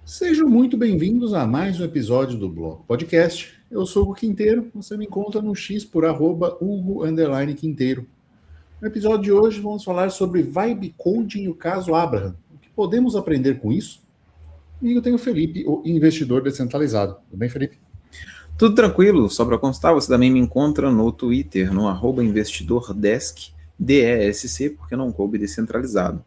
Sejam muito bem-vindos a mais um episódio do Bloco Podcast. Eu sou o Hugo Quinteiro, você me encontra no X por @Hugo_Quinteiro. No episódio de hoje vamos falar sobre Vibe Coding e o caso Abraham. O que podemos aprender com isso? E eu tenho o Felipe, o investidor descentralizado. Tudo bem, Felipe? Tudo tranquilo, só para constar, você também me encontra no Twitter, no @investidordesk, DESC, porque não coube descentralizado.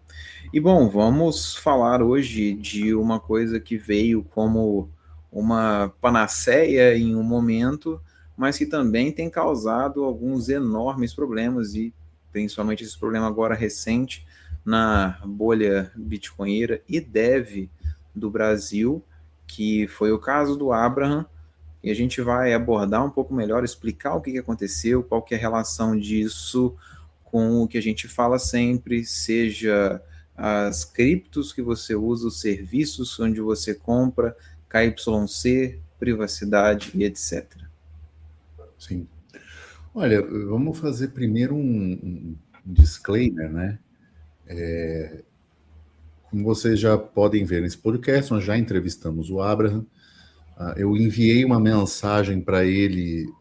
E bom, vamos falar hoje de uma coisa que veio como uma panaceia em um momento, mas que também tem causado alguns enormes problemas, e principalmente esse problema agora recente na bolha bitcoinheira e dev do Brasil, que foi o caso do Abraham. E a gente vai abordar um pouco melhor, explicar o que aconteceu, qual que é a relação disso com o que a gente fala sempre, seja as criptos que você usa, os serviços onde você compra, KYC, privacidade e etc. Sim. Olha, vamos fazer primeiro um disclaimer, né? Como vocês já podem ver nesse podcast, nós já entrevistamos o Abraham. Eu enviei uma mensagem para ele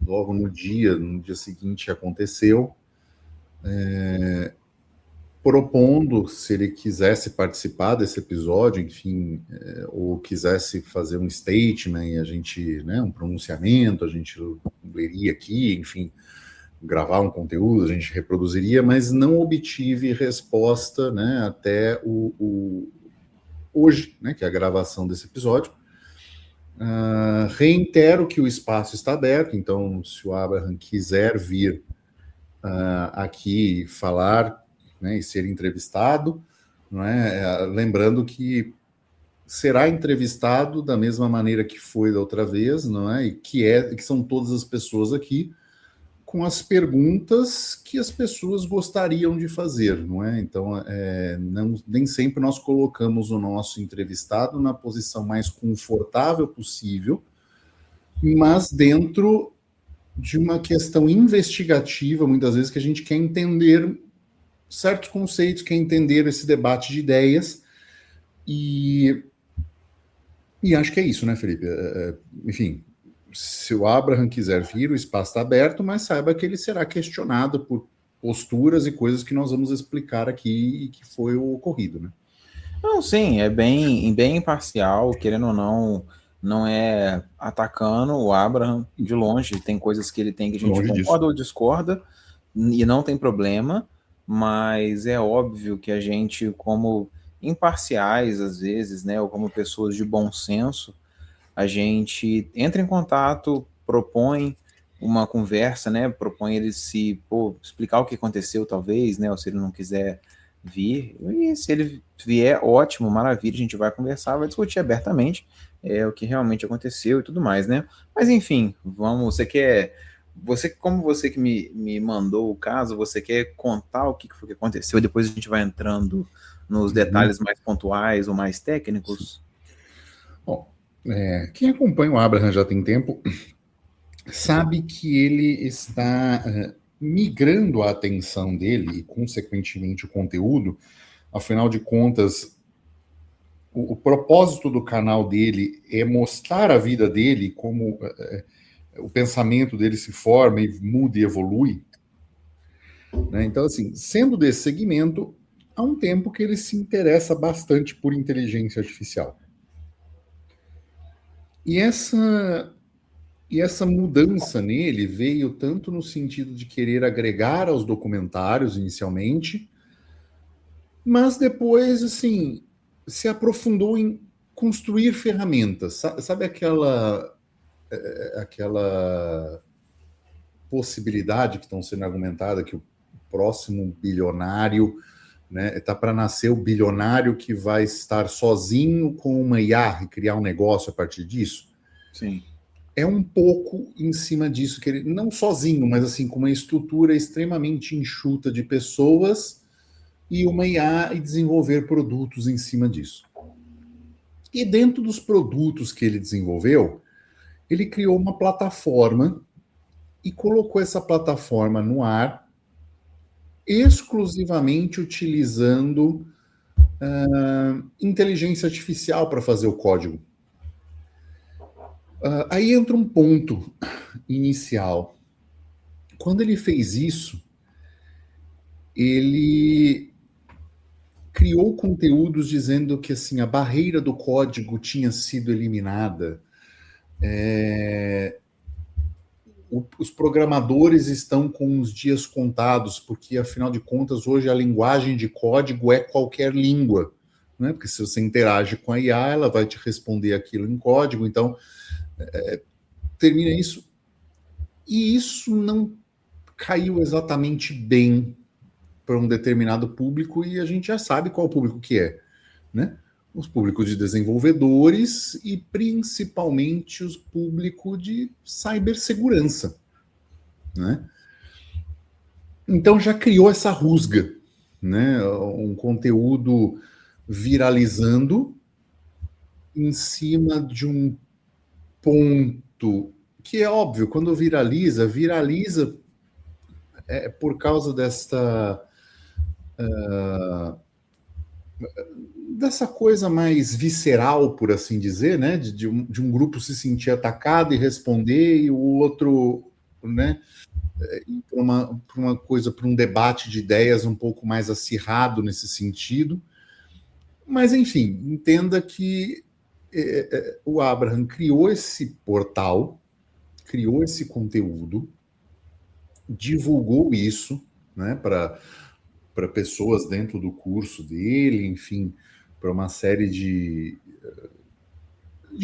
logo no dia seguinte aconteceu, propondo se ele quisesse participar desse episódio, enfim, ou quisesse fazer um statement, e a gente, né, um pronunciamento, a gente leria aqui, enfim, gravar um conteúdo, a gente reproduziria, mas não obtive resposta, né, até hoje, né, que é a gravação desse episódio. Reitero que o espaço está aberto, então se o Abraham quiser vir aqui falar, né, e ser entrevistado, não é? Lembrando que será entrevistado da mesma maneira que foi da outra vez, não é? E que são todas as pessoas aqui com as perguntas que as pessoas gostariam de fazer, não é? Então, nem sempre nós colocamos o nosso entrevistado na posição mais confortável possível, mas dentro de uma questão investigativa, muitas vezes, que a gente quer entender certos conceitos, quer entender esse debate de ideias, e acho que é isso, né, Felipe? Enfim, se o Abraham quiser vir, o espaço está aberto, mas saiba que ele será questionado por posturas e coisas que nós vamos explicar aqui e que foi o ocorrido, né? Não, sim, é bem imparcial, querendo ou não é atacando o Abraham de longe, tem coisas que ele tem que a gente concorda ou discorda, e não tem problema, mas é óbvio que a gente, como imparciais às vezes, né, ou como pessoas de bom senso, a gente entra em contato, propõe uma conversa, né, propõe ele se explicar o que aconteceu talvez, né, ou se ele não quiser vir, e se ele vier, ótimo, maravilha, a gente vai conversar, vai discutir abertamente o que realmente aconteceu e tudo mais, né? Mas enfim, vamos, como você que me mandou o caso, você quer contar o que foi que aconteceu, e depois a gente vai entrando nos detalhes mais pontuais ou mais técnicos? Bom, quem acompanha o Abraham já tem tempo sabe que ele está migrando a atenção dele e, consequentemente, o conteúdo. Afinal de contas, o propósito do canal dele é mostrar a vida dele, como o pensamento dele se forma e muda e evolui, né? Então, assim, sendo desse segmento, há um tempo que ele se interessa bastante por inteligência artificial. E essa mudança nele veio tanto no sentido de querer agregar aos documentários inicialmente, mas depois, assim, se aprofundou em construir ferramentas. Sabe aquela possibilidade que estão sendo argumentada que o próximo bilionário, né, está para nascer o bilionário que vai estar sozinho com uma IA e criar um negócio a partir disso? Sim. É um pouco em cima disso, que ele, não sozinho, mas assim, com uma estrutura extremamente enxuta de pessoas e uma IA e desenvolver produtos em cima disso. E dentro dos produtos que ele desenvolveu, ele criou uma plataforma e colocou essa plataforma no ar exclusivamente utilizando inteligência artificial para fazer o código. Aí entra um ponto inicial. Quando ele fez isso, ele criou conteúdos dizendo que assim, a barreira do código tinha sido eliminada. Os programadores estão com os dias contados, porque, afinal de contas, hoje a linguagem de código é qualquer língua, né? Porque se você interage com a IA, ela vai te responder aquilo em código, então termina isso. E isso não caiu exatamente bem para um determinado público, e a gente já sabe qual público que é, né? Os públicos de desenvolvedores e principalmente os públicos de cibersegurança, né? Então já criou essa rusga, né? Um conteúdo viralizando em cima de um ponto que é óbvio, quando viraliza por causa dessa coisa mais visceral, por assim dizer, né? De um grupo se sentir atacado e responder, e o outro, né? Para uma coisa, para um debate de ideias um pouco mais acirrado nesse sentido. Mas, enfim, entenda que o Abraham criou esse portal, criou esse conteúdo, divulgou isso, né, para pessoas dentro do curso dele, enfim, para uma série de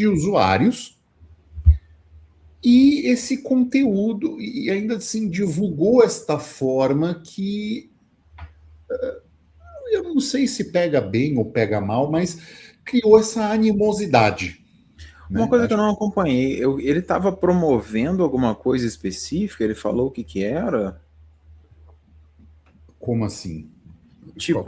usuários, e esse conteúdo, e ainda assim divulgou esta forma que eu não sei se pega bem ou pega mal, mas criou essa animosidade. Uma coisa que eu não acompanhei, ele estava promovendo alguma coisa específica? Ele falou o que era? Como assim? Tipo,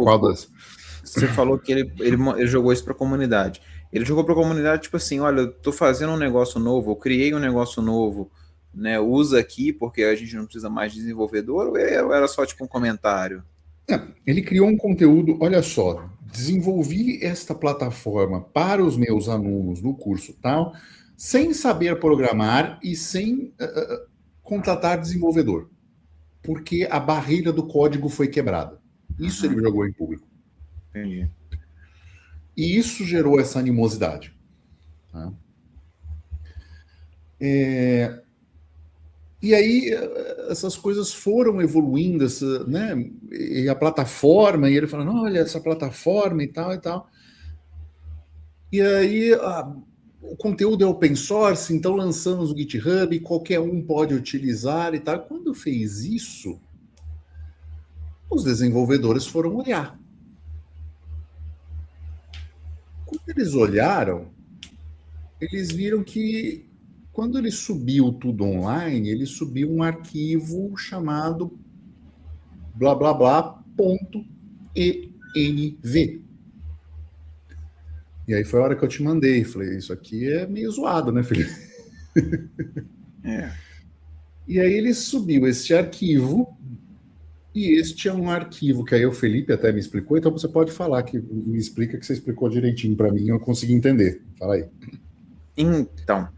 você falou que ele jogou isso para a comunidade. Ele jogou para a comunidade, tipo assim, olha, eu tô fazendo um negócio novo, eu criei um negócio novo, né? Usa aqui porque a gente não precisa mais de desenvolvedor, ou era só tipo um comentário? Ele criou um conteúdo, olha só, desenvolvi esta plataforma para os meus alunos no curso tal, sem saber programar e sem contratar desenvolvedor, porque a barreira do código foi quebrada. Isso ele jogou em público. Entendi. E isso gerou essa animosidade. Tá? E aí essas coisas foram evoluindo, né? E a plataforma, e ele falando, olha, essa plataforma e tal e tal. E aí o conteúdo é open source, então lançamos o GitHub, qualquer um pode utilizar e tal. Quando fez isso, os desenvolvedores foram olhar. Quando eles olharam, eles viram que quando ele subiu tudo online, ele subiu um arquivo chamado blá blá blá.env. E aí foi a hora que eu te mandei. Falei, isso aqui é meio zoado, né, Felipe? E aí ele subiu esse arquivo, e este é um arquivo que aí o Felipe até me explicou, então você pode falar, que me explica, que você explicou direitinho para mim, eu consegui entender. Fala aí. Então,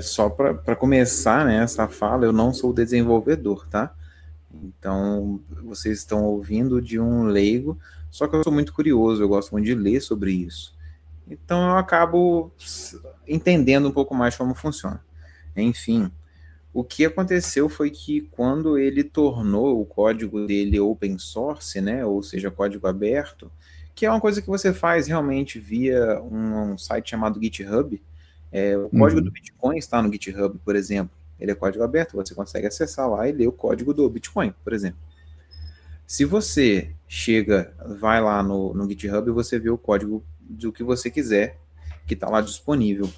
só para começar, né, essa fala, eu não sou desenvolvedor, tá? Então, vocês estão ouvindo de um leigo, só que eu sou muito curioso, eu gosto muito de ler sobre isso. Então, eu acabo entendendo um pouco mais como funciona. Enfim, o que aconteceu foi que quando ele tornou o código dele open source, né, ou seja, código aberto, que é uma coisa que você faz realmente via um site chamado GitHub, o código do Bitcoin está no GitHub, por exemplo. Ele é código aberto, você consegue acessar lá e ler o código do Bitcoin, por exemplo. Se você vai lá no GitHub e você vê o código do que você quiser, que está lá disponível.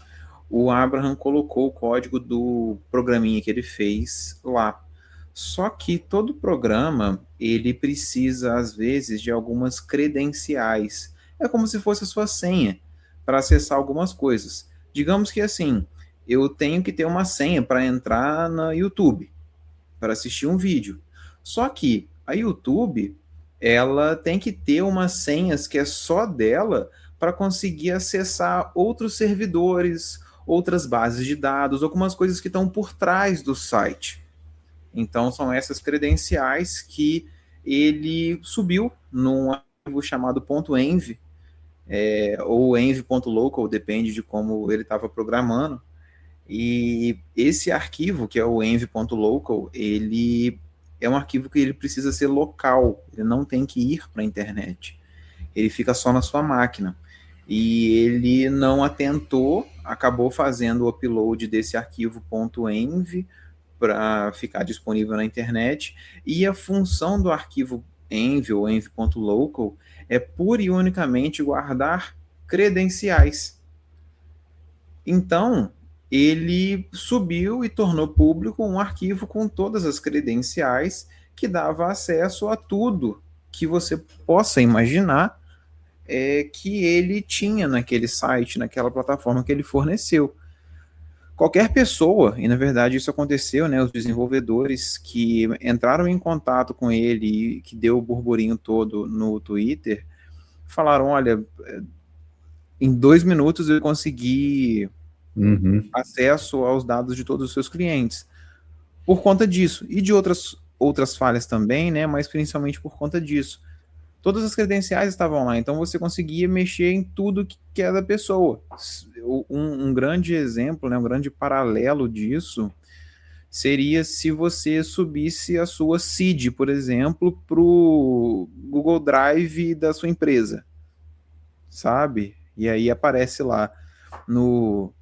O Abraham colocou o código do programinha que ele fez lá. Só que todo programa, ele precisa, às vezes, de algumas credenciais. É como se fosse a sua senha para acessar algumas coisas. Digamos que assim, eu tenho que ter uma senha para entrar no YouTube, para assistir um vídeo. Só que a YouTube, ela tem que ter umas senhas que é só dela para conseguir acessar outros servidores, outras bases de dados, algumas coisas que estão por trás do site. Então, são essas credenciais que ele subiu num arquivo chamado .env, ou env.local, depende de como ele estava programando. E esse arquivo, que é o env.local, ele é um arquivo que ele precisa ser local, ele não tem que ir para a internet. Ele fica só na sua máquina. E ele não atentou, acabou fazendo o upload desse arquivo .env para ficar disponível na internet, e a função do arquivo env ou env.local é pura e unicamente guardar credenciais. Então, ele subiu e tornou público um arquivo com todas as credenciais que dava acesso a tudo que você possa imaginar que ele tinha naquele site, naquela plataforma que ele forneceu. Qualquer pessoa, e na verdade isso aconteceu, né, os desenvolvedores que entraram em contato com ele e que deu o burburinho todo no Twitter, falaram, olha, em 2 minutos eu consegui acesso aos dados de todos os seus clientes. Por conta disso. E de outras falhas também, né? Mas principalmente por conta disso. Todas as credenciais estavam lá, então você conseguia mexer em tudo que é da pessoa. Um grande exemplo, né, um grande paralelo disso seria se você subisse a sua seed, por exemplo, para o Google Drive da sua empresa, sabe? E aí aparece lá no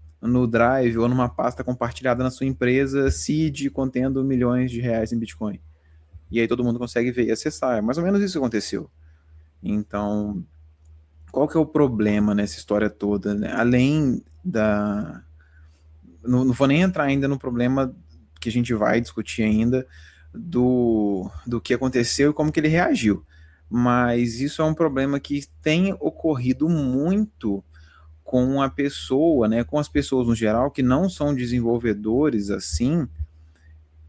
Drive ou numa pasta compartilhada na sua empresa, seed contendo milhões de reais em Bitcoin. E aí todo mundo consegue ver e acessar. É mais ou menos isso que aconteceu. Então, qual que é o problema nessa história toda, né? Além da... Não vou nem entrar ainda no problema que a gente vai discutir ainda do que aconteceu e como que ele reagiu. Mas isso é um problema que tem ocorrido muito com a pessoa, né, com as pessoas no geral que não são desenvolvedores assim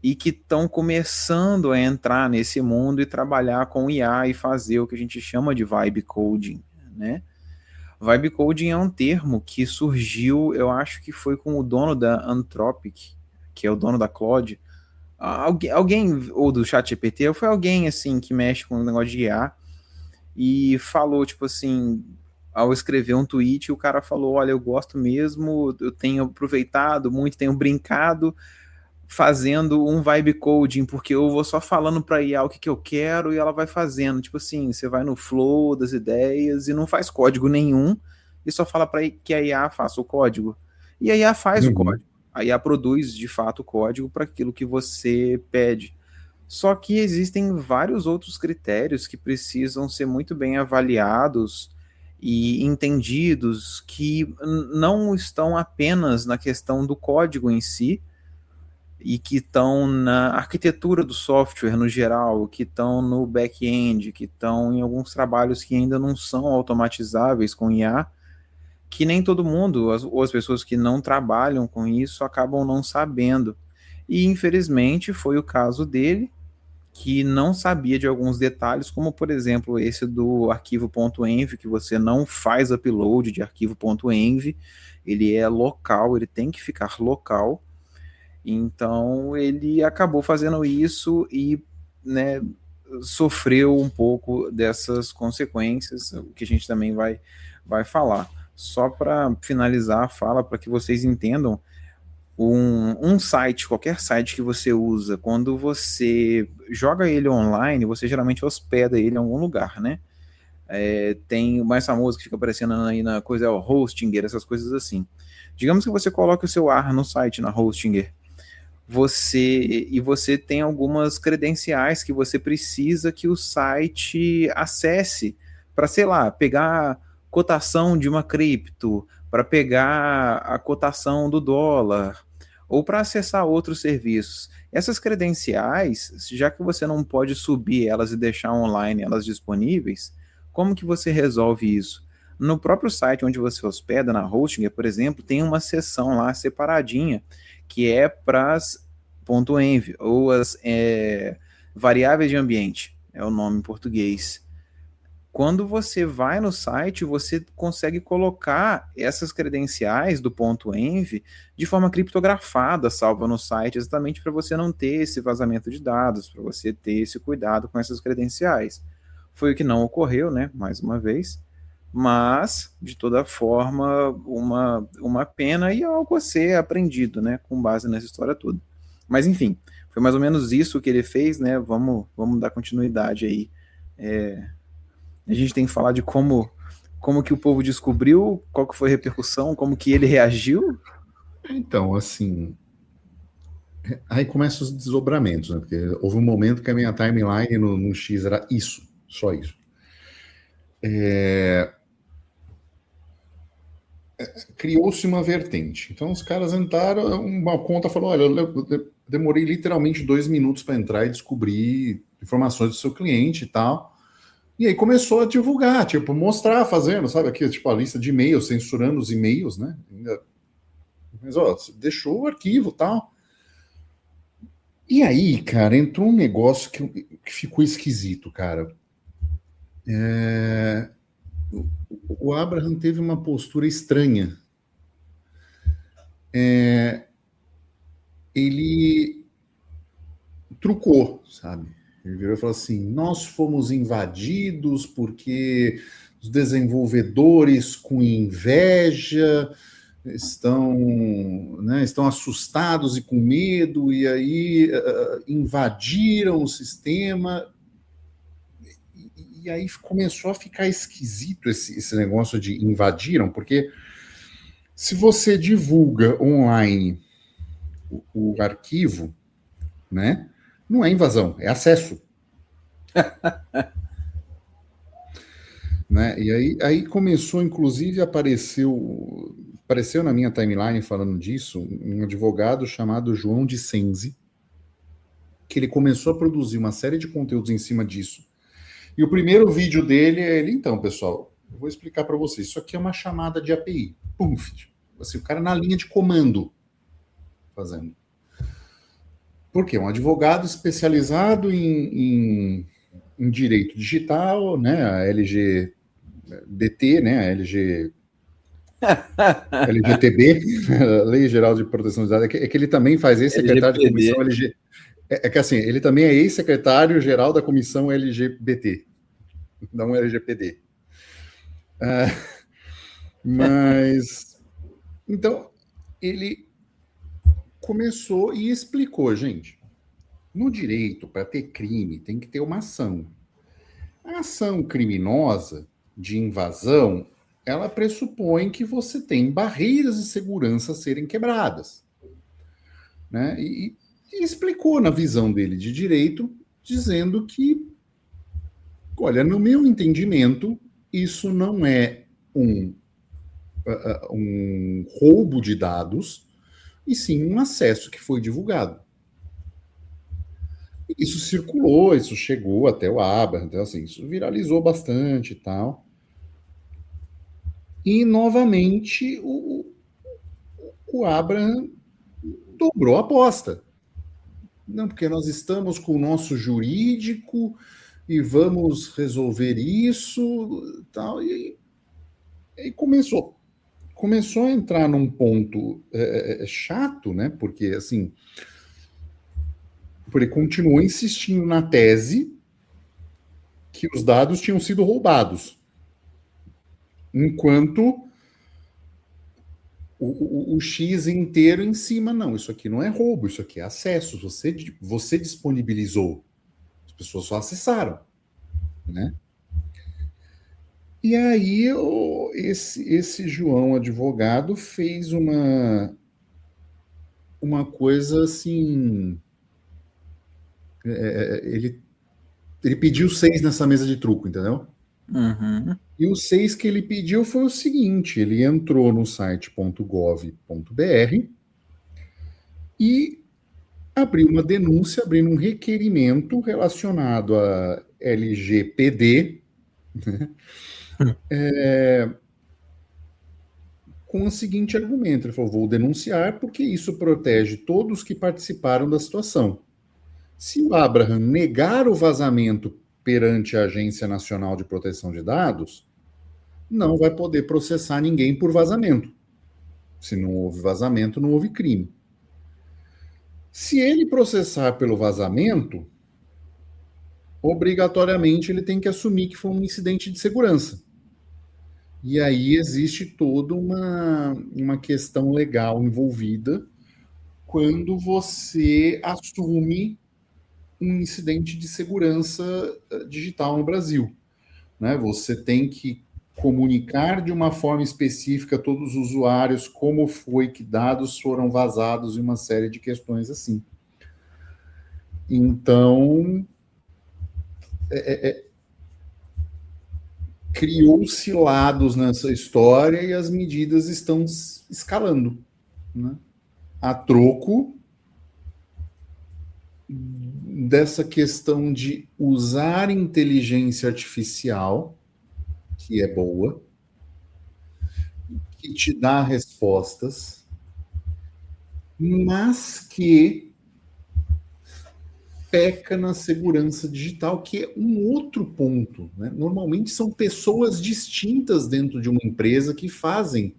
e que estão começando a entrar nesse mundo e trabalhar com IA e fazer o que a gente chama de vibe coding, né? Vibe coding é um termo que surgiu, eu acho que foi com o dono da Anthropic, que é o dono da Claude, alguém ou do ChatGPT, ou foi alguém assim que mexe com o negócio de IA e falou tipo assim, ao escrever um tweet, o cara falou, olha, eu gosto mesmo, eu tenho aproveitado muito, tenho brincado fazendo um vibe coding, porque eu vou só falando para IA o que eu quero e ela vai fazendo. Tipo assim, você vai no flow das ideias e não faz código nenhum e só fala para que a IA faça o código. E a IA faz o código. A IA produz, de fato, o código para aquilo que você pede. Só que existem vários outros critérios que precisam ser muito bem avaliados e entendidos, que não estão apenas na questão do código em si, e que estão na arquitetura do software no geral, que estão no back-end, que estão em alguns trabalhos que ainda não são automatizáveis com IA, que nem todo mundo, ou as pessoas que não trabalham com isso, acabam não sabendo. E infelizmente foi o caso dele, que não sabia de alguns detalhes, como por exemplo esse do arquivo .env, que você não faz upload de arquivo .env, ele é local, ele tem que ficar local. Então ele acabou fazendo isso e, né, sofreu um pouco dessas consequências, o que a gente também vai falar. Só para finalizar a fala, para que vocês entendam, um site, qualquer site que você usa, quando você joga ele online, você geralmente hospeda ele em algum lugar, né? Tem o mais famoso que fica aparecendo aí na coisa, é o Hostinger, essas coisas assim. Digamos que você coloque o seu ar no site, na Hostinger, você tem algumas credenciais que você precisa que o site acesse para, sei lá, pegar cotação de uma cripto, para pegar a cotação do dólar, ou para acessar outros serviços. Essas credenciais, já que você não pode subir elas e deixar online elas disponíveis, como que você resolve isso? No próprio site onde você hospeda, na Hostinger, por exemplo, tem uma seção lá separadinha, que é para as .env, ou as variáveis de ambiente. é o nome em português. Quando você vai no site, você consegue colocar essas credenciais do .env de forma criptografada, salva no site, exatamente para você não ter esse vazamento de dados, para você ter esse cuidado com essas credenciais. Foi o que não ocorreu, né? Mais uma vez. Mas, de toda forma, uma pena e algo a ser aprendido, né? Com base nessa história toda. Mas, enfim, foi mais ou menos isso que ele fez, né? Vamos dar continuidade aí. A gente tem que falar de como que o povo descobriu, qual que foi a repercussão, como que ele reagiu. Então, assim, aí começam os desdobramentos, né? Porque houve um momento que a minha timeline no X era isso, só isso. Criou-se uma vertente. Então, os caras entraram, uma conta falou, olha, eu demorei literalmente 2 minutos para entrar e descobrir informações do seu cliente e tal. E aí começou a divulgar, tipo, mostrar, fazendo, sabe, aqui, tipo, a lista de e-mails, censurando os e-mails, né? Mas, ó, deixou o arquivo e tal. E aí, cara, entrou um negócio que ficou esquisito, cara. O Abraham teve uma postura estranha. Ele trucou, sabe? Ele virou e falou assim: nós fomos invadidos porque os desenvolvedores com inveja estão assustados e com medo, e aí invadiram o sistema. E aí começou a ficar esquisito esse negócio de invadiram, porque se você divulga online o arquivo, né, não é invasão, é acesso. Né? E aí começou, inclusive, apareceu na minha timeline falando disso, um advogado chamado João de Senzi, que ele começou a produzir uma série de conteúdos em cima disso. E o primeiro vídeo dele é ele, então, pessoal, eu vou explicar para vocês, isso aqui é uma chamada de API. Pum, assim, o cara na linha de comando fazendo. Por quê? Um advogado especializado em direito digital, né, a LGBT, né, a LGTB, a Lei Geral de Proteção de Dados, é que ele também faz ex-secretário de comissão LG. É que assim, ele também é ex-secretário-geral da comissão LGBT, não LGPD. Mas, então, ele começou e explicou, gente, no direito, para ter crime, tem que ter uma ação. A ação criminosa de invasão, ela pressupõe que você tem barreiras de segurança a serem quebradas. Né? E explicou na visão dele de direito, dizendo que, olha, no meu entendimento, isso não é um roubo de dados, e sim um acesso que foi divulgado. Isso circulou, isso chegou até o Abraham, então assim, isso viralizou bastante e tal. E, novamente, o Abraham dobrou a aposta. Não, porque nós estamos com o nosso jurídico e vamos resolver isso tal. E começou a entrar num ponto chato, né? Porque, assim, ele continuou insistindo na tese que os dados tinham sido roubados. Enquanto o X inteiro em cima, não, isso aqui não é roubo, isso aqui é acesso, você disponibilizou, as pessoas só acessaram, né? E aí esse João advogado fez uma coisa assim, ele pediu 6 nessa mesa de truco, entendeu? Uhum. E o 6 que ele pediu foi o seguinte: ele entrou no site .gov.br e abriu uma denúncia, abrindo um requerimento relacionado a LGPD, né? Com o seguinte argumento: ele falou, vou denunciar porque isso protege todos que participaram da situação. Se o Abraham negar o vazamento perante a Agência Nacional de Proteção de Dados, não vai poder processar ninguém por vazamento. Se não houve vazamento, não houve crime. Se ele processar pelo vazamento, obrigatoriamente ele tem que assumir que foi um incidente de segurança. E aí existe toda uma questão legal envolvida quando você assume um incidente de segurança digital no Brasil, né? Você tem que comunicar de uma forma específica a todos os usuários como foi que dados foram vazados e uma série de questões assim. Então, criou-se lados nessa história e as medidas estão escalando, né? A troco dessa questão de usar inteligência artificial, que é boa, que te dá respostas, mas que peca na segurança digital, que é um outro ponto, né? Normalmente são pessoas distintas dentro de uma empresa que fazem,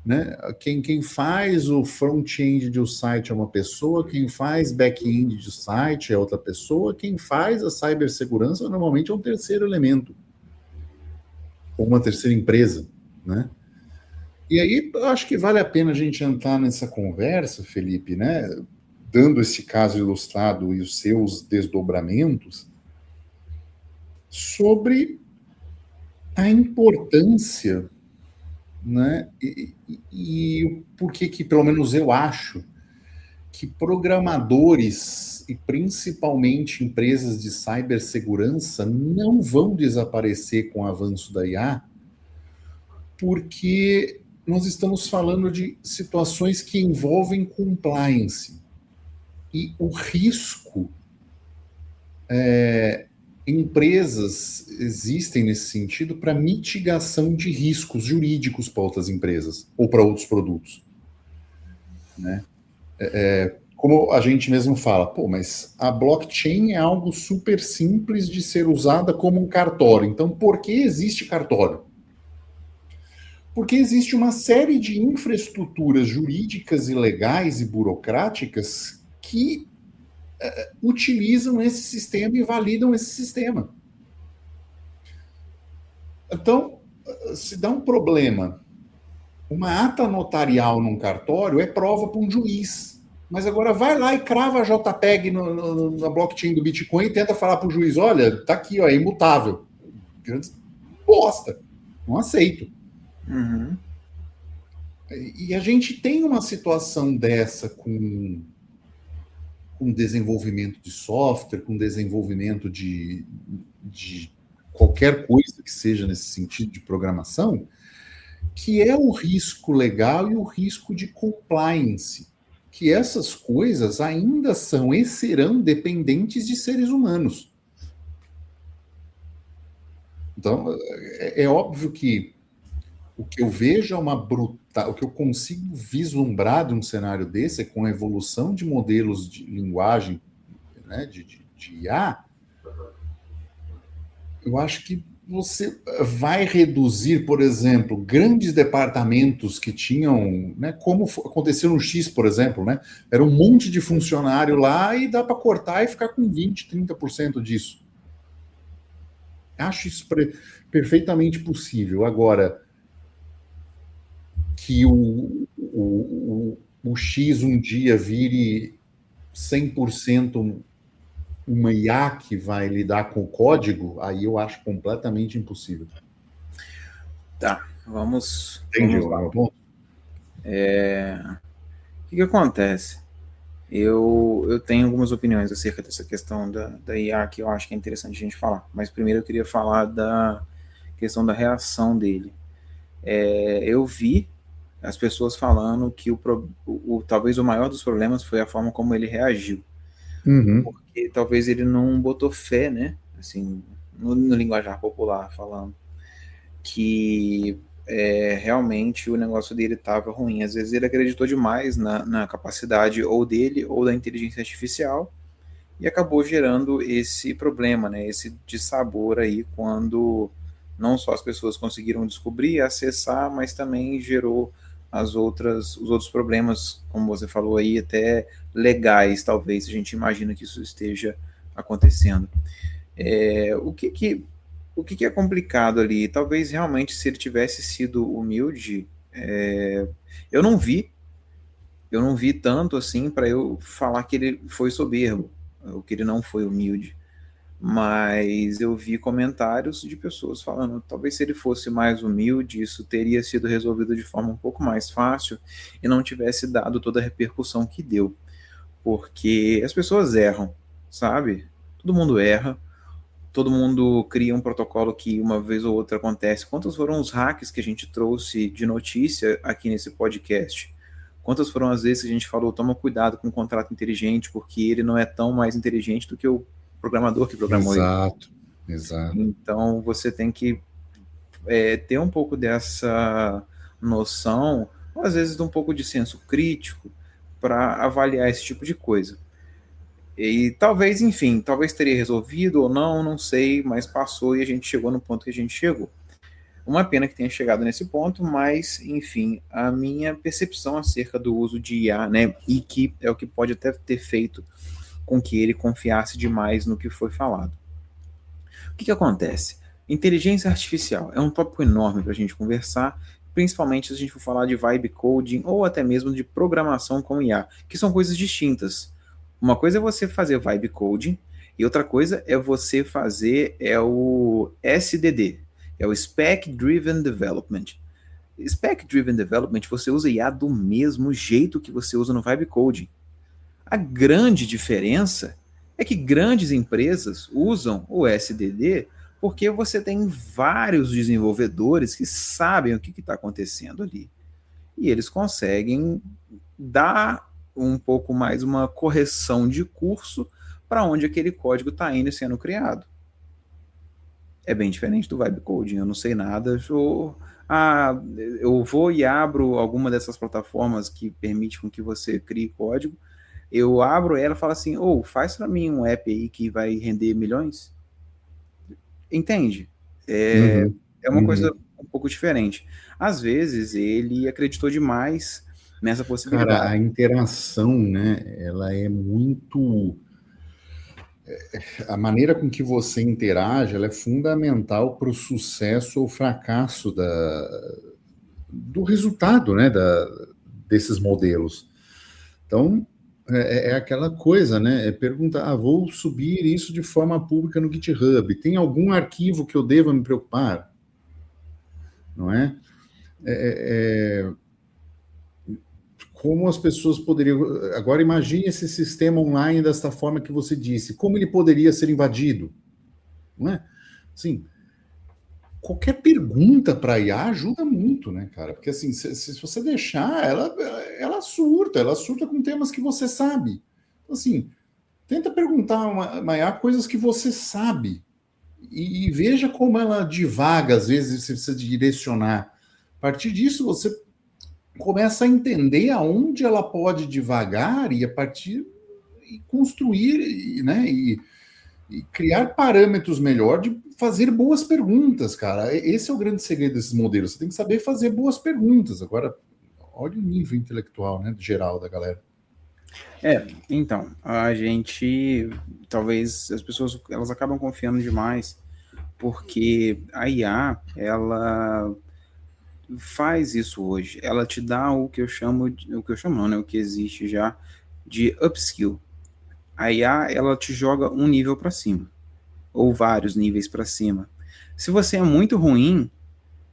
né? Quem faz o front-end do site é uma pessoa, quem faz back-end do site é outra pessoa, quem faz a cibersegurança normalmente é um terceiro elemento, ou uma terceira empresa, né? E aí eu acho que vale a pena a gente entrar nessa conversa, Felipe, né? Dando esse caso ilustrado e os seus desdobramentos, sobre a importância, né? E por que, pelo menos eu acho, que programadores e principalmente empresas de cibersegurança não vão desaparecer com o avanço da IA, porque nós estamos falando de situações que envolvem compliance. E o risco, empresas existem nesse sentido para mitigação de riscos jurídicos para outras empresas ou para outros produtos, né? Como a gente mesmo fala, pô, mas a blockchain é algo super simples de ser usada como um cartório. Então, por que existe cartório? Porque existe uma série de infraestruturas jurídicas e legais e burocráticas que utilizam esse sistema e validam esse sistema. Então, se dá um problema, uma ata notarial num cartório é prova para um juiz. Mas agora vai lá e crava a JPEG na blockchain do Bitcoin e tenta falar para o juiz, olha, tá aqui, ó, é imutável. Bosta. Não aceito. Uhum. E a gente tem uma situação dessa com desenvolvimento de software, com desenvolvimento de qualquer coisa que seja nesse sentido de programação, que é o risco legal e o risco de compliance, que essas coisas ainda são e serão dependentes de seres humanos. Então, é óbvio que o que eu vejo é o que eu consigo vislumbrar de um cenário desse é com a evolução de modelos de linguagem, né, de IA, eu acho que você vai reduzir, por exemplo, grandes departamentos que tinham, né, como aconteceu no X, por exemplo, né, era um monte de funcionário lá e dá para cortar e ficar com 20%, 30% disso. Acho isso perfeitamente possível. Agora, que o X um dia vire 100% uma IA que vai lidar com o código, aí eu acho completamente impossível. Tá, vamos lá. O que acontece? Eu tenho algumas opiniões acerca dessa questão da IA que eu acho que é interessante a gente falar, mas primeiro eu queria falar da questão da reação dele. Eu vi as pessoas falando que talvez o maior dos problemas foi a forma como ele reagiu. Uhum. Porque talvez ele não botou fé, né? Assim, no linguajar popular falando, que realmente o negócio dele estava ruim. Às vezes ele acreditou demais na capacidade ou dele ou da inteligência artificial e acabou gerando esse problema, né, esse dissabor aí, quando não só as pessoas conseguiram descobrir, acessar, mas também gerou os outros problemas, como você falou aí, até legais, talvez, a gente imagina que isso esteja acontecendo. O que é complicado ali? Talvez realmente se ele tivesse sido humilde, eu não vi, eu não vi tanto assim para eu falar que ele foi soberbo, ou que ele não foi humilde. Mas eu vi comentários de pessoas falando, talvez se ele fosse mais humilde, isso teria sido resolvido de forma um pouco mais fácil e não tivesse dado toda a repercussão que deu. Porque as pessoas erram, sabe? Todo mundo erra, todo mundo cria um protocolo que uma vez ou outra acontece. Quantos foram os hacks que a gente trouxe de notícia aqui nesse podcast? Quantas foram as vezes que a gente falou, toma cuidado com o contrato inteligente, porque ele não é tão mais inteligente do que o programador que programou ele. Exato. Então você tem que ter um pouco dessa noção, ou às vezes de um pouco de senso crítico, para avaliar esse tipo de coisa. E talvez, enfim, talvez teria resolvido ou não, não sei, mas passou e a gente chegou no ponto que a gente chegou. Uma pena que tenha chegado nesse ponto, mas, enfim, a minha percepção acerca do uso de IA, né, e que é o que pode até ter feito com que ele confiasse demais no que foi falado. O que acontece? Inteligência artificial é um tópico enorme para a gente conversar, principalmente se a gente for falar de vibe coding ou até mesmo de programação com IA, que são coisas distintas. Uma coisa é você fazer vibe coding e outra coisa é você fazer o SDD, é o Spec Driven Development. Spec Driven Development você usa IA do mesmo jeito que você usa no vibe coding. A grande diferença é que grandes empresas usam o SDD porque você tem vários desenvolvedores que sabem o que está acontecendo ali. E eles conseguem dar um pouco mais uma correção de curso para onde aquele código está indo e sendo criado. É bem diferente do vibe coding, eu não sei nada, eu vou e abro alguma dessas plataformas que permite com que você crie código, eu abro ela e falo assim, faz para mim um app aí que vai render milhões. Entende? É uma coisa um pouco diferente. Às vezes ele acreditou demais nessa possibilidade. Cara, a interação, né, ela é muito... A maneira com que você interage, ela é fundamental para o sucesso ou fracasso do resultado, né, desses modelos. Então, é aquela coisa, né? É perguntar, vou subir isso de forma pública no GitHub. Tem algum arquivo que eu deva me preocupar? Não é? Como as pessoas poderiam... Agora, imagine esse sistema online desta forma que você disse. Como ele poderia ser invadido? Não é? Assim, qualquer pergunta para a IA ajuda muito, né, cara? Porque, assim, se você deixar, ela surta com temas que você sabe. Então, assim, tenta perguntar uma IA coisas que você sabe e veja como ela divaga, às vezes, se você direcionar. A partir disso, você começa a entender aonde ela pode divagar e, a partir, e construir, né, e criar parâmetros melhor de fazer boas perguntas, cara. Esse é o grande segredo desses modelos. Você tem que saber fazer boas perguntas. Agora, olha o nível intelectual, né, geral da galera. Então, a gente, talvez as pessoas, elas acabam confiando demais, porque a IA, ela faz isso hoje. Ela te dá o que eu chamo, né, o que existe já de upskill. A IA, ela te joga um nível para cima, ou vários níveis para cima. Se você é muito ruim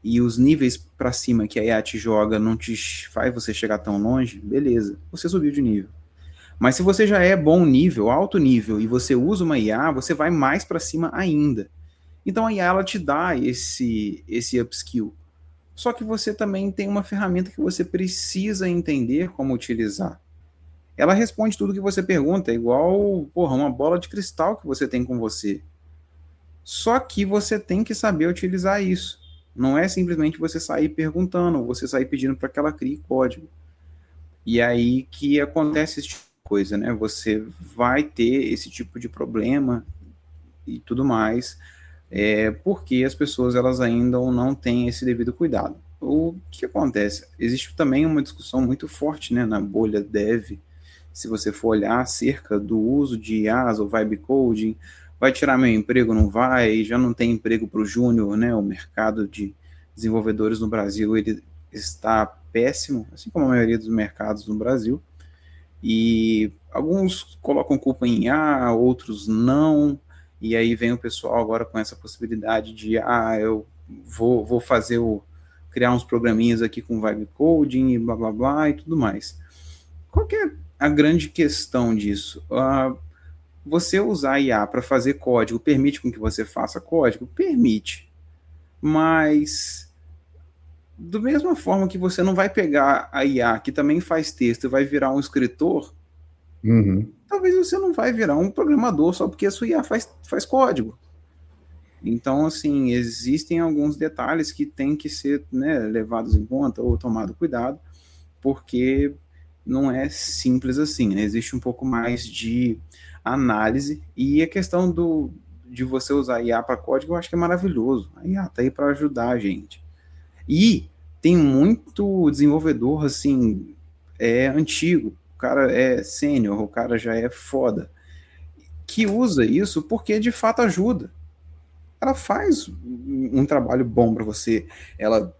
e os níveis para cima que a IA te joga não te faz você chegar tão longe, beleza, você subiu de nível. Mas se você já é bom nível, alto nível, e você usa uma IA, você vai mais para cima ainda. Então a IA, ela te dá esse upskill. Só que você também tem uma ferramenta que você precisa entender como utilizar. Ela responde tudo que você pergunta, é igual, uma bola de cristal que você tem com você. Só que você tem que saber utilizar isso. Não é simplesmente você sair perguntando, ou você sair pedindo para que ela crie código. E aí que acontece esse tipo de coisa, né? Você vai ter esse tipo de problema e tudo mais, porque as pessoas elas ainda não têm esse devido cuidado. O que acontece? Existe também uma discussão muito forte, né, na bolha dev, se você for olhar acerca do uso de IAs ou vibe coding, vai tirar meu emprego, não vai, já não tem emprego para o júnior, né, o mercado de desenvolvedores no Brasil, ele está péssimo, assim como a maioria dos mercados no Brasil, e alguns colocam culpa em IA, outros não, e aí vem o pessoal agora com essa possibilidade de, eu vou fazer criar uns programinhas aqui com vibe coding e blá blá blá e tudo mais. Qual que é a grande questão disso? Você usar IA para fazer código permite com que você faça código? Permite. Mas, da mesma forma que você não vai pegar a IA, que também faz texto, e vai virar um escritor, talvez você não vai virar um programador só porque a sua IA faz código. Então, assim, existem alguns detalhes que têm que ser, né, levados em conta ou tomado cuidado, porque não é simples assim, né? Existe um pouco mais de análise, e a questão de você usar IA para código, eu acho que é maravilhoso. A IA está aí para ajudar a gente. E tem muito desenvolvedor, assim, antigo, o cara é sênior, o cara já é foda, que usa isso porque de fato ajuda. Ela faz um trabalho bom para você, ela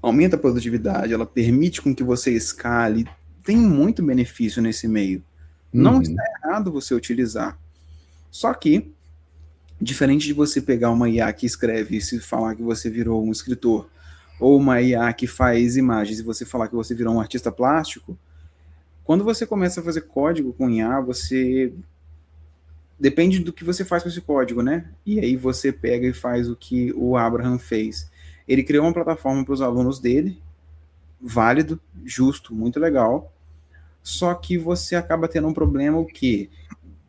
aumenta a produtividade, ela permite com que você escale, tem muito benefício nesse meio. Não está errado você utilizar. Só que, diferente de você pegar uma IA que escreve e se falar que você virou um escritor, ou uma IA que faz imagens e você falar que você virou um artista plástico, quando você começa a fazer código com IA, você depende do que você faz com esse código, né? E aí você pega e faz o que o Abraham fez. Ele criou uma plataforma para os alunos dele, válido, justo, muito legal. Só que você acaba tendo um problema, o quê?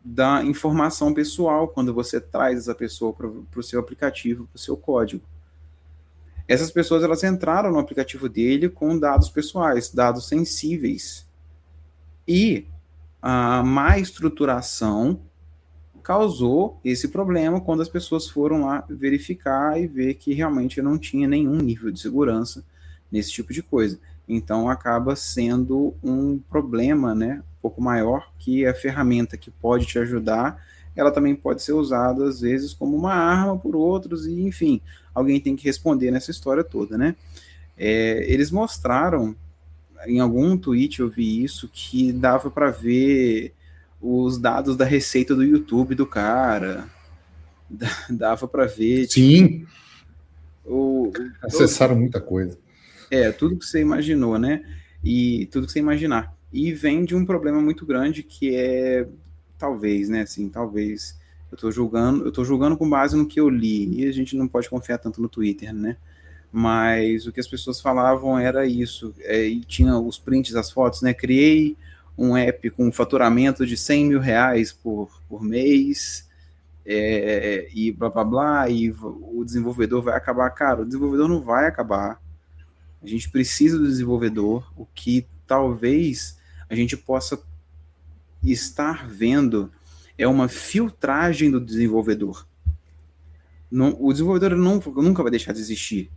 Da informação pessoal, quando você traz essa pessoa para o seu aplicativo, para o seu código. Essas pessoas, elas entraram no aplicativo dele com dados pessoais, dados sensíveis. E a má estruturação causou esse problema quando as pessoas foram lá verificar e ver que realmente não tinha nenhum nível de segurança nesse tipo de coisa. Então acaba sendo um problema, né, um pouco maior, que a ferramenta que pode te ajudar, ela também pode ser usada às vezes como uma arma por outros, e enfim, alguém tem que responder nessa história toda, né? Eles mostraram, em algum tweet eu vi isso, que dava para ver os dados da receita do YouTube do cara, dava para ver. Sim. Acessaram muita coisa. Tudo que você imaginou, né? E tudo que você imaginar. E vem de um problema muito grande que é, talvez, né? Assim, talvez. Eu tô julgando com base no que eu li, e a gente não pode confiar tanto no Twitter, né? Mas o que as pessoas falavam era isso. E tinha os prints, as fotos, né? Criei um app com faturamento de 100 mil reais por mês, e blá blá blá, e o desenvolvedor vai acabar. Cara, o desenvolvedor não vai acabar. A gente precisa do desenvolvedor. O que talvez a gente possa estar vendo é uma filtragem do desenvolvedor. O desenvolvedor nunca vai deixar de existir.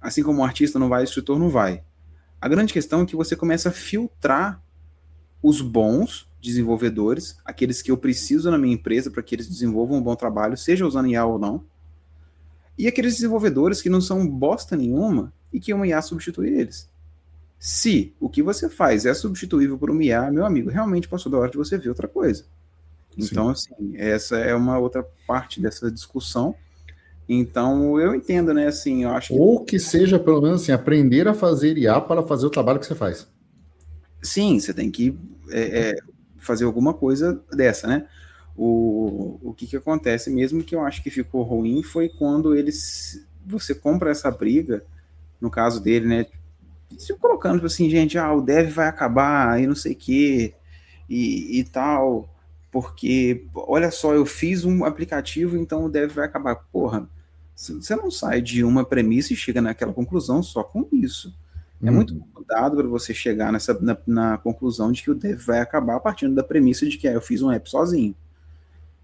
Assim como o artista não vai, o escritor não vai. A grande questão é que você começa a filtrar os bons desenvolvedores, aqueles que eu preciso na minha empresa para que eles desenvolvam um bom trabalho, seja usando IA ou não, e aqueles desenvolvedores que não são bosta nenhuma e que uma IA substitui eles. Se o que você faz é substituível por uma IA, meu amigo, realmente passou da hora de você ver outra coisa. Então, sim, assim, essa é uma outra parte dessa discussão. Então, eu entendo, né, assim, eu acho que... Ou que seja, pelo menos assim, aprender a fazer IA para fazer o trabalho que você faz. Sim, você tem que fazer alguma coisa dessa, né? O que acontece mesmo, que eu acho que ficou ruim, foi quando você compra essa briga, no caso dele, né? Se colocando, tipo assim, gente, o dev vai acabar, e não sei o quê, e tal, porque, olha só, eu fiz um aplicativo, então o dev vai acabar. Porra, você não sai de uma premissa e chega naquela conclusão só com isso. É muito dado para você chegar na conclusão de que o dev vai acabar partindo da premissa de que eu fiz um app sozinho.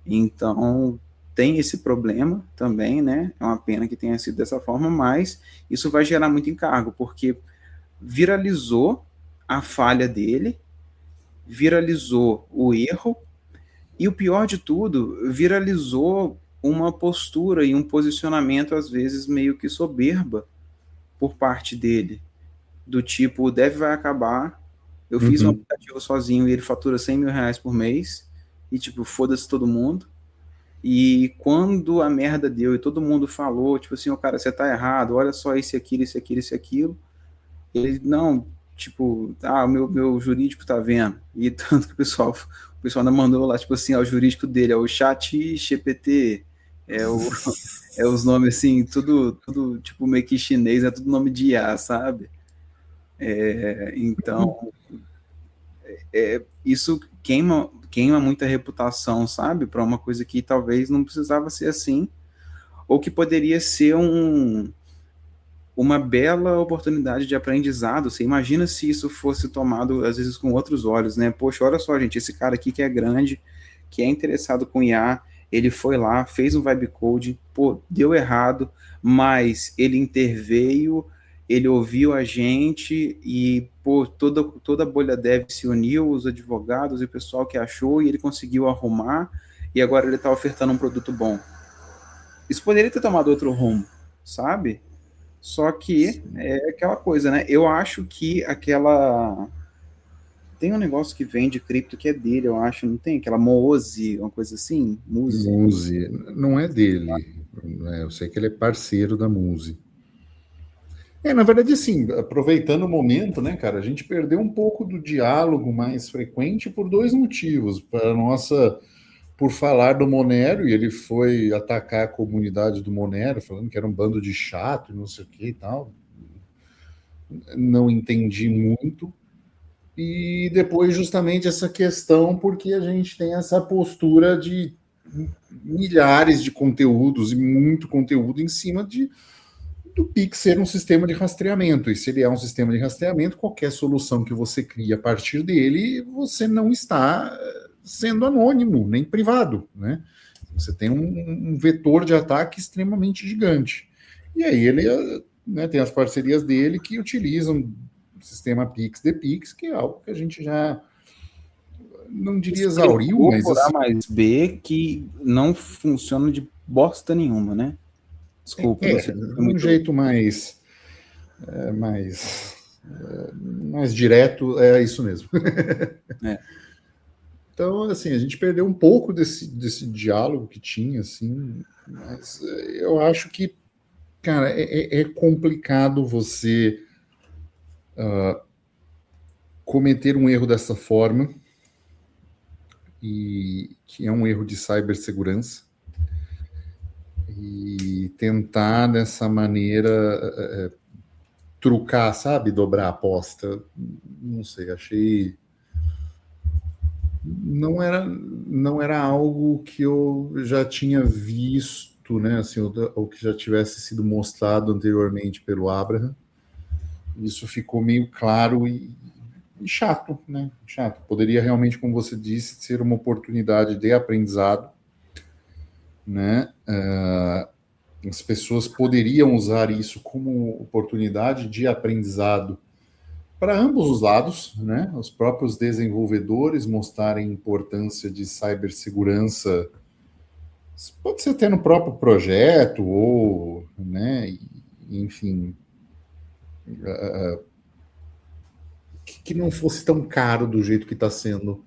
Então, tem esse problema também, né? É uma pena que tenha sido dessa forma, mas isso vai gerar muito encargo, porque viralizou a falha dele, viralizou o erro, e o pior de tudo, viralizou uma postura e um posicionamento, às vezes, meio que soberba por parte dele, do tipo, o dev vai acabar, eu fiz um aplicativo sozinho e ele fatura 100 mil reais por mês, e tipo, foda-se todo mundo. E quando a merda deu e todo mundo falou, tipo assim, cara, você tá errado, olha só esse aquilo, ele, não, tipo, meu jurídico tá vendo. E tanto que o pessoal ainda mandou lá, tipo assim, o jurídico dele, é o Chat GPT, é os nomes assim, tudo tipo meio que chinês, é tudo nome de IA, sabe? Então, isso queima muita reputação, sabe? Para uma coisa que talvez não precisava ser assim, ou que poderia ser uma bela oportunidade de aprendizado. Você imagina se isso fosse tomado, às vezes, com outros olhos, né? Poxa, olha só, gente, esse cara aqui que é grande, que é interessado com IA, ele foi lá, fez um vibe code, pô, deu errado, mas ele interveio, ele ouviu a gente e, pô, toda a bolha dev se uniu, os advogados e o pessoal que achou, e ele conseguiu arrumar, e agora ele está ofertando um produto bom. Isso poderia ter tomado outro rumo, sabe? Só que é aquela coisa, né? Eu acho que aquela... Tem um negócio que vende cripto que é dele, eu acho, não tem? Aquela Moose, uma coisa assim? Muse. Não é dele. Eu sei que ele é parceiro da Muse. Na verdade, assim, aproveitando o momento, né, cara, a gente perdeu um pouco do diálogo mais frequente por dois motivos. Por falar do Monero, e ele foi atacar a comunidade do Monero, falando que era um bando de chato e não sei o que e tal. Não entendi muito. E depois, justamente, essa questão, porque a gente tem essa postura de milhares de conteúdos e muito conteúdo em cima do Pix ser um sistema de rastreamento. E se ele é um sistema de rastreamento, qualquer solução que você cria a partir dele, você não está sendo anônimo, nem privado, né? Você tem um vetor de ataque extremamente gigante. E aí ele, né, tem as parcerias dele que utilizam o sistema Pix de Pix, que é algo que a gente já não diria exauriu, mas por A mais B que não funciona de bosta nenhuma, né? Desculpa. Um jeito mais direto, é isso mesmo. Então, assim, a gente perdeu um pouco desse diálogo que tinha, assim, mas eu acho que, cara, é complicado você cometer um erro dessa forma, e que é um erro de cibersegurança, e tentar dessa maneira trucar, sabe, dobrar a aposta. Não sei, achei não era algo que eu já tinha visto, né, assim, ou que já tivesse sido mostrado anteriormente pelo Abraham. Isso ficou meio claro e chato, né? Chato. Poderia realmente, como você disse, ser uma oportunidade de aprendizado, né? As pessoas poderiam usar isso como oportunidade de aprendizado para ambos os lados, né? Os próprios desenvolvedores mostrarem importância de cibersegurança, pode ser até no próprio projeto, ou, né, enfim, que não fosse tão caro do jeito que está sendo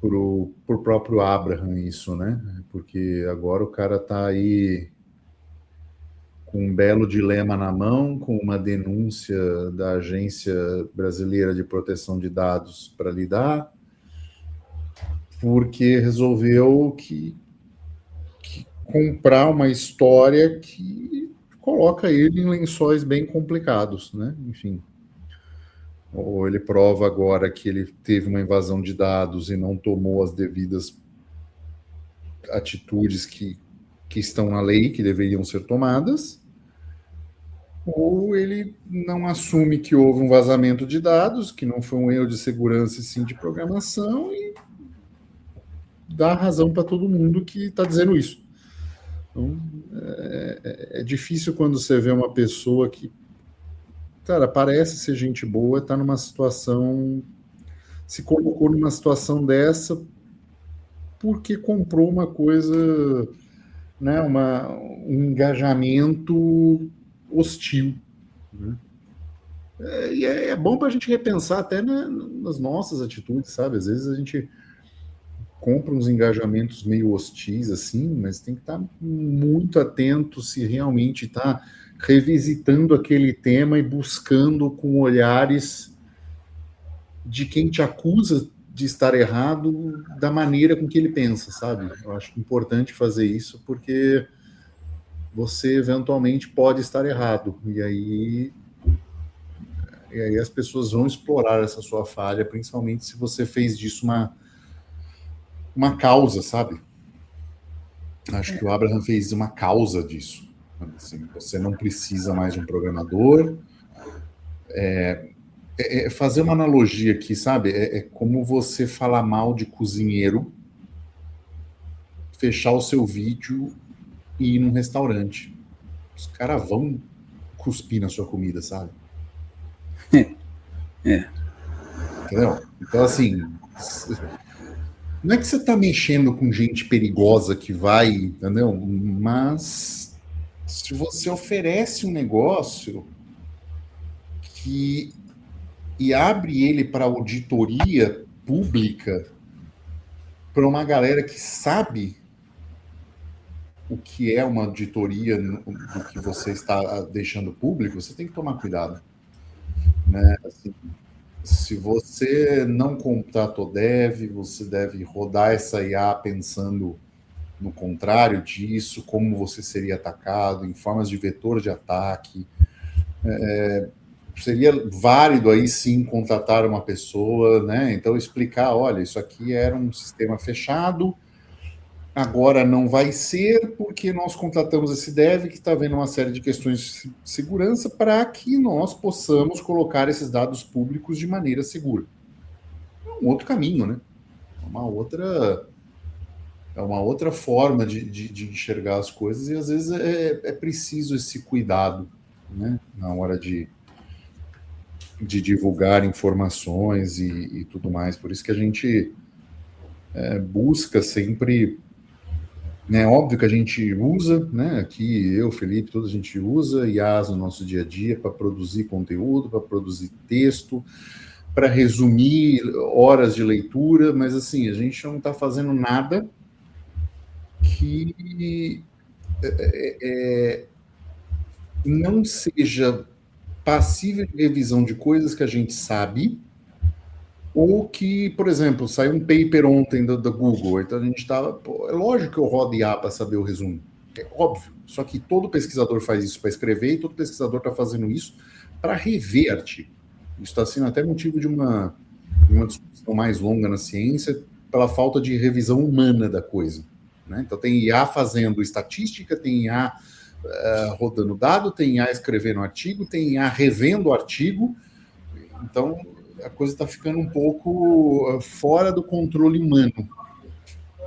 pro próprio Abraham isso, né? Porque agora o cara está aí com um belo dilema na mão, com uma denúncia da Agência Brasileira de Proteção de Dados para lidar, porque resolveu que comprar uma história que coloca ele em lençóis bem complicados, né? Enfim. Ou ele prova agora que ele teve uma invasão de dados e não tomou as devidas atitudes que estão na lei, que deveriam ser tomadas, ou ele não assume que houve um vazamento de dados, que não foi um erro de segurança e sim de programação, e dá razão para todo mundo que está dizendo isso. Então, é difícil quando você vê uma pessoa que, cara, parece ser gente boa, está numa situação, se colocou numa situação dessa porque comprou uma coisa, né, um engajamento hostil. Né? E é bom para a gente repensar até nas nossas atitudes, sabe? Às vezes a gente compra uns engajamentos meio hostis, assim, mas tem que estar muito atento se realmente está revisitando aquele tema e buscando com olhares de quem te acusa de estar errado da maneira com que ele pensa, sabe? Eu acho importante fazer isso porque você eventualmente pode estar errado e aí as pessoas vão explorar essa sua falha, principalmente se você fez disso uma causa, sabe? Acho que o Abraham fez uma causa disso. Assim, você não precisa mais de um programador. Fazer uma analogia aqui, sabe? É como você falar mal de cozinheiro, fechar o seu vídeo e ir num restaurante. Os caras vão cuspir na sua comida, sabe? Entendeu? Então, assim, não é que você está mexendo com gente perigosa que vai, entendeu? Mas se você oferece um negócio e abre ele para auditoria pública para uma galera que sabe o que é uma auditoria do que você está deixando público, você tem que tomar cuidado. Né? Assim, se você não contratou dev, você deve rodar essa IA pensando no contrário disso, como você seria atacado, em formas de vetor de ataque. Seria válido aí sim contratar uma pessoa, né? Então explicar, olha, isso aqui era um sistema fechado, agora não vai ser porque nós contratamos esse dev que está vendo uma série de questões de segurança para que nós possamos colocar esses dados públicos de maneira segura. É um outro caminho, né? É uma outra forma de enxergar as coisas e às vezes é preciso esse cuidado, né? Na hora de divulgar informações e tudo mais. Por isso que a gente busca sempre, né? Óbvio que a gente usa, né? Aqui eu, Felipe, toda a gente usa IAs no nosso dia a dia para produzir conteúdo, para produzir texto, para resumir horas de leitura, mas assim, a gente não está fazendo nada que não seja passível de revisão de coisas que a gente sabe, ou que, por exemplo, saiu um paper ontem do Google, então a gente estava... É lógico que eu rodo IA para saber o resumo, é óbvio, só que todo pesquisador faz isso para escrever e todo pesquisador está fazendo isso para rever artigo. Isso está sendo até motivo de uma discussão mais longa na ciência pela falta de revisão humana da coisa. Né? Então tem IA fazendo estatística, tem IA rodando dado, tem IA escrevendo artigo, tem IA revendo o artigo. Então a coisa está ficando um pouco fora do controle humano.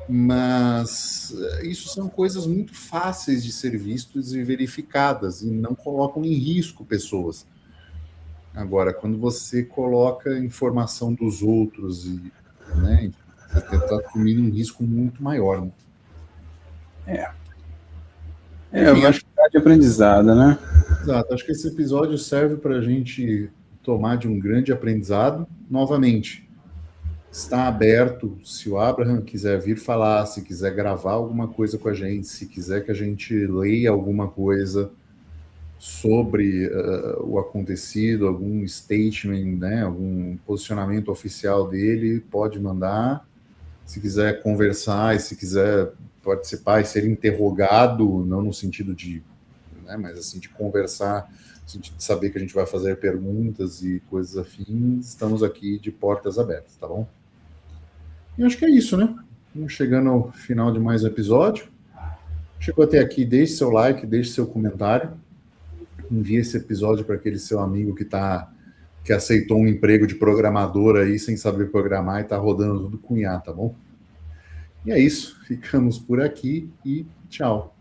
Mas isso são coisas muito fáceis de ser vistas e verificadas e não colocam em risco pessoas. Agora, quando você coloca informação dos outros, né, você está assumindo um risco muito maior. Né? Enfim, eu acho que é de aprendizado, né? Exato. Acho que esse episódio serve para a gente tomar de um grande aprendizado. Novamente, está aberto, se o Abraham quiser vir falar, se quiser gravar alguma coisa com a gente, se quiser que a gente leia alguma coisa sobre o acontecido, algum statement, né, algum posicionamento oficial dele, pode mandar. Se quiser conversar e se quiser participar e ser interrogado, não no sentido de, né, mas assim, de conversar, no sentido de saber que a gente vai fazer perguntas e coisas afins, estamos aqui de portas abertas, tá bom? E acho que é isso, né? Estamos chegando ao final de mais um episódio. Chegou até aqui, deixe seu like, deixe seu comentário. envia esse episódio para aquele seu amigo que aceitou um emprego de programador aí sem saber programar e está rodando tudo com IA, tá bom? E é isso, ficamos por aqui e tchau.